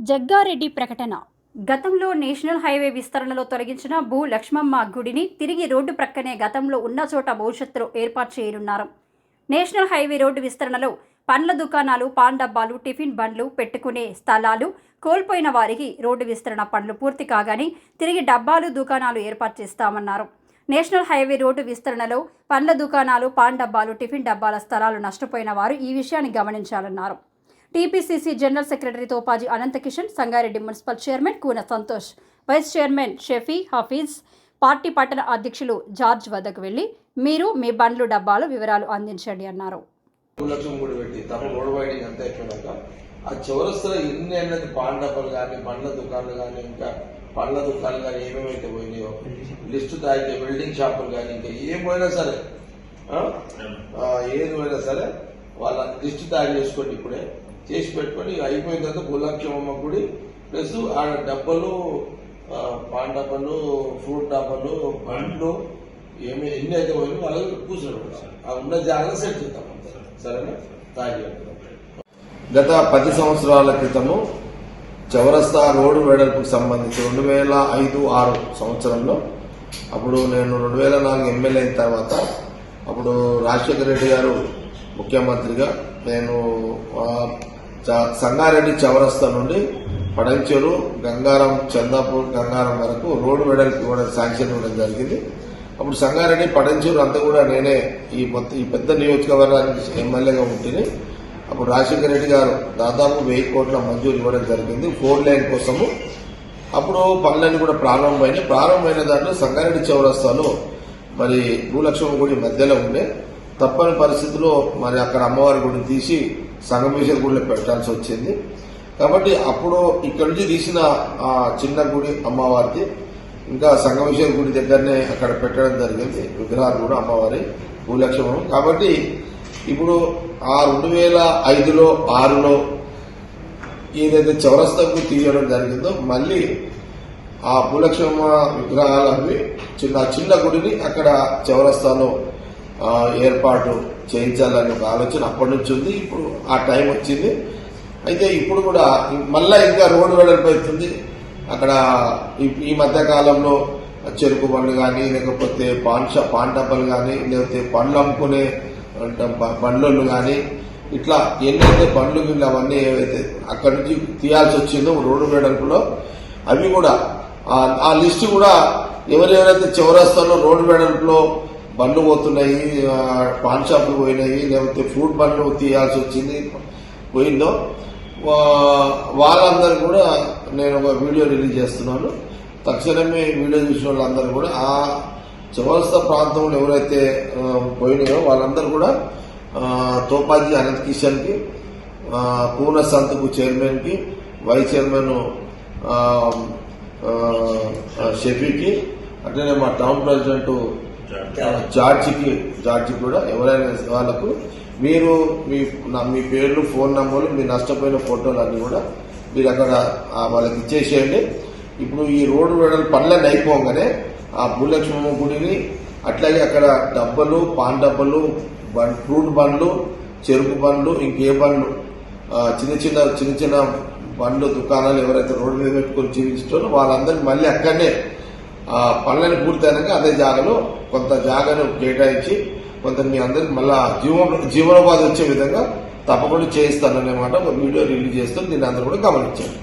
జగ్గారెడ్డి ప్రకటన. గతంలో national highway విస్తరణలో తొలగించిన భూ లక్ష్మమ్మ గుడిని తిరిగి రోడ్డు ప్రక్కనే గతంలో ఉన్న చోట భవిష్యత్తులో ఏర్పాటు చేయనున్నారు. నేషనల్ హైవే రోడ్డు విస్తరణలో పండ్ల దుకాణాలు, పాన్ డబ్బాలు, టిఫిన్ బండ్లు పెట్టుకునే స్థలాలు కోల్పోయిన వారికి రోడ్డు విస్తరణ పనులు పూర్తి కాగానే తిరిగి డబ్బాలు, దుకాణాలు ఏర్పాటు చేస్తామన్నారు. నేషనల్ హైవే రోడ్డు విస్తరణలో పండ్ల దుకాణాలు, పాన్ డబ్బాలు, టిఫిన్ డబ్బాల స్థలాలు నష్టపోయిన వారు ఈ విషయాన్ని గమనించాలన్నారు. TPCC general secretary Topaji Ananthakishan, Sangareddy municipal chairman Koona Santosh, vice chairman Shafi Hafeez, party పట్టణ అధ్యక్షులు జార్జ్ వద్దకు వెళ్లి మీరు మీ బండ్లు, డబ్బాలు వివరాలు అందించండి అన్నారు. ఆ చౌరస్తులో ఎన్ని అన్నది పాన్ డబ్బాలు కానీ, పండ్ల దుకాణాలు కానీ, ఇంకా పండ్ల దుకాణాలు కానీ ఏమేమైతే పోయినాయో లిస్టు తాగితే వెల్డింగ్ షాపులు కానీ ఇంకా ఏమైనా సరే ఏది పోయినా సరే వాళ్ళ లిస్టు తయారు చేసుకోండి. ఇప్పుడే చేసి పెట్టుకొని అయిపోయిన తర్వాత భూలక్ష్మమ్మ గుడి ప్లస్ ఆ డబ్బలు, పాన్ డబ్బాలు, ఫ్రూట్ డబ్బాలు, బండ్లు ఎన్ని అయితే పోయినా వాళ్ళకి కూర్చోబెడతాం. ఆ ఉన్న జాగ్రత్త సెట్ చేద్దాం. సరేనా? తయారు. గత 10 సంవత్సరాల క్రితము చౌరస్తా రోడ్డు వెడల్పుకు సంబంధించి 2005-06 సంవత్సరంలో అప్పుడు నేను 2004 ఎమ్మెల్యే అయిన తర్వాత అప్పుడు రాజశేఖర రెడ్డి గారు ముఖ్యమంత్రిగా నేను సంగారెడ్డి చౌరస్తా నుండి పడంచెరు, గంగారం, చందాపూర్, గంగారం వరకు రోడ్డు వెడల్పు ఇవ్వడం శాంక్షన్ ఇవ్వడం జరిగింది. అప్పుడు సంగారెడ్డి, పడంచెరు అంతా కూడా నేనే ఈ పెద్ద నియోజకవర్గానికి ఎమ్మెల్యేగా ఉంటుంది. అప్పుడు రాజశేఖర రెడ్డి గారు దాదాపు 1000 కోట్ల మంజూరు ఇవ్వడం జరిగింది 4 లైన్ కోసము. అప్పుడు పనులన్నీ కూడా ప్రారంభమైన దాంట్లో సంగారెడ్డి చౌరస్తాలో మరి భూలక్ష్మమ్మ గుడి మధ్యలో ఉండే తప్పని పరిస్థితిలో మరి అక్కడ అమ్మవారి గుడిని తీసి సంగమేశ్వర గుడిలో పెట్టాల్సి వచ్చింది. కాబట్టి అప్పుడు ఇక్కడి నుంచి తీసిన ఆ చిన్న గుడి అమ్మవారిది ఇంకా సంగమేశ్వర గుడి దగ్గరనే అక్కడ పెట్టడం జరిగింది విగ్రహాలు కూడా అమ్మవారి భూలక్ష్మమ్మ. కాబట్టి ఇప్పుడు ఆ 2005లో 2006లో ఏదైతే చౌరస్తాకు తీయడం జరిగిందో మళ్ళీ ఆ భూలక్ష్మమ్మ విగ్రహాలు అవి చిన్న గుడిని అక్కడ చౌరస్తాలో ఏర్పాటు చేయించాలని ఒక ఆలోచన అప్పటి నుంచి ఉంది. ఇప్పుడు ఆ టైం వచ్చింది. అయితే ఇప్పుడు కూడా మళ్ళా ఇంకా రోడ్డు వెడల్పు అవుతుంది. అక్కడ ఈ మధ్య కాలంలో చెరుకు బండ్లు కానీ, లేకపోతే పాన్ డబ్బాలు కానీ, లేకపోతే పండ్లు అమ్ముకునే బండ్లు కానీ ఇట్లా ఎన్నైతే బండ్లు గిన్నెలు అవన్నీ ఏవైతే అక్కడి నుంచి తీయాల్సి వచ్చిందో రోడ్డు వెడల్పులో అవి కూడా ఆ లిస్టు కూడా ఎవరెవరైతే చౌరస్తాలో రోడ్డు వెడల్పులో బండ్లు పోతున్నాయి, పాన్ షాపులు పోయినాయి, లేకపోతే ఫ్రూట్ బండ్లు తీయాల్సి వచ్చింది పోయిందో వాళ్ళందరూ కూడా నేను ఒక వీడియో రిలీజ్ చేస్తున్నాను. తక్షణమే వీడియో చూసిన వాళ్ళందరూ కూడా ఆ చౌరస్తా ప్రాంతంలో ఎవరైతే పోయినాయో వాళ్ళందరూ కూడా తోపాజీ అనంత్ కిషన్ కి, కూన సంతకు చైర్మన్ కి, వైస్ చైర్మన్ షఫీకి, అట్లనే మా టౌన్ ప్రెసిడెంట్ జార్జి కూడా ఎవరైనా వాళ్ళకు మీరు మీ పేర్లు, ఫోన్ నంబర్లు, మీ నష్టపోయిన ఫోటోలు అన్ని కూడా మీరు అక్కడ వాళ్ళకి ఇచ్చేసేయండి. ఇప్పుడు ఈ రోడ్డు వెడల్పు పనులన్నీ అయిపోగానే ఆ భూలక్ష్మమ్మ గుడిని అట్లాగే అక్కడ డబ్బలు, పాన్ డబ్బలు, ఫ్రూట్ బండ్లు, చెరుకు బండ్లు, ఇంకే బండ్లు చిన్న చిన్న బండ్లు దుకాణాలు ఎవరైతే రోడ్డు మీద పెట్టుకుని జీవించారో వాళ్ళందరికీ మళ్ళీ అక్కడనే పనులను పూర్తయినాక అదే జాగాలో కొంత జాగాను కేటాయించి కొంత మీ అందరికి మళ్ళా జీవనోపాధి వచ్చే విధంగా తప్పకుండా చేయిస్తానన్నమాట ఒక వీడియో రిలీజ్ చేస్తాను. దీన్ని అందరూ కూడా గమనించండి.